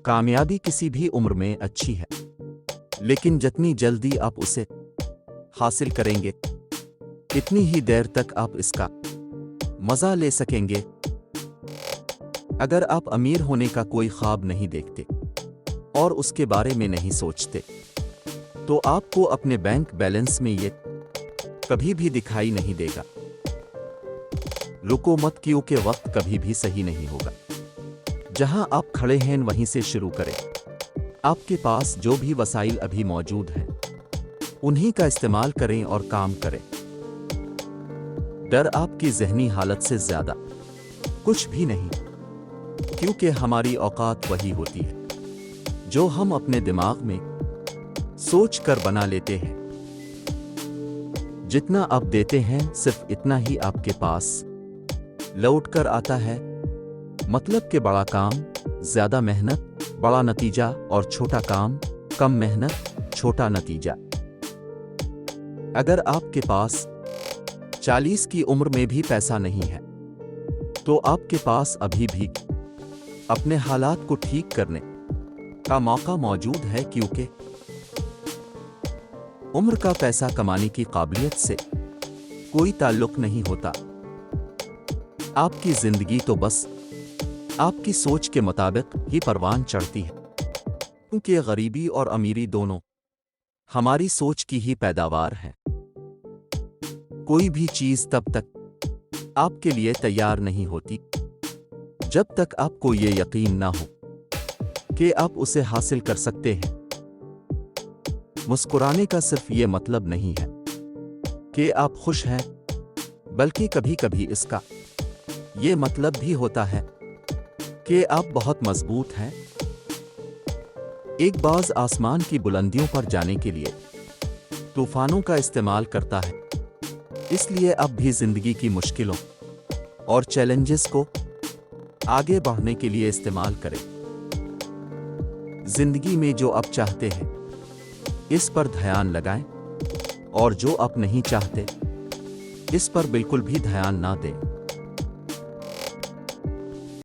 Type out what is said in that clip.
कामयाबी किसी भी उम्र में अच्छी है, लेकिन जितनी जल्दी आप उसे हासिल करेंगे इतनी ही देर तक आप इसका मजा ले सकेंगे। अगर आप अमीर होने का कोई ख्वाब नहीं देखते और उसके बारे में नहीं सोचते तो आपको अपने बैंक बैलेंस में ये कभी भी दिखाई नहीं देगा। रुको मत, क्योंकि वक्त कभी भी सही नहीं होगा। जहां आप खड़े हैं वहीं से शुरू करें। आपके पास जो भी वसाइल अभी मौजूद हैं उन्हीं का इस्तेमाल करें और काम करें। डर आपकी ज़हनी हालत से ज़्यादा कुछ भी नहीं, क्योंकि हमारी औकात वही होती है जो हम अपने दिमाग में सोच कर बना लेते हैं। जितना आप देते हैं सिर्फ इतना ही आपके पास लौट कर आता है। मतलब कि बड़ा काम ज़्यादा मेहनत, बड़ा नतीजा, और छोटा काम कम मेहनत छोटा नतीजा। अगर आपके पास 40 की उम्र में भी पैसा नहीं है तो आपके पास अभी भी अपने हालात को ठीक करने का मौका मौजूद है, क्योंकि उम्र का पैसा कमाने की काबिलियत से कोई ताल्लुक नहीं होता। आपकी जिंदगी तो बस आपकी सोच के मुताबिक ही परवान चढ़ती है, क्योंकि गरीबी और अमीरी दोनों हमारी सोच की ही पैदावार है। कोई भी चीज तब तक आपके लिए तैयार नहीं होती जब तक आपको ये यकीन ना हो कि आप उसे हासिल कर सकते हैं। मुस्कुराने का सिर्फ ये मतलब नहीं है कि आप खुश हैं, बल्कि कभी कभी इसका ये मतलब भी होता है कि आप बहुत मजबूत हैं। एक बाज आसमान की बुलंदियों पर जाने के लिए तूफानों का इस्तेमाल करता है, इसलिए अब भी जिंदगी की मुश्किलों और चैलेंजेस को आगे बढ़ने के लिए इस्तेमाल करें। जिंदगी में जो आप चाहते हैं इस पर ध्यान लगाएं, और जो आप नहीं चाहते इस पर बिल्कुल भी ध्यान ना दें।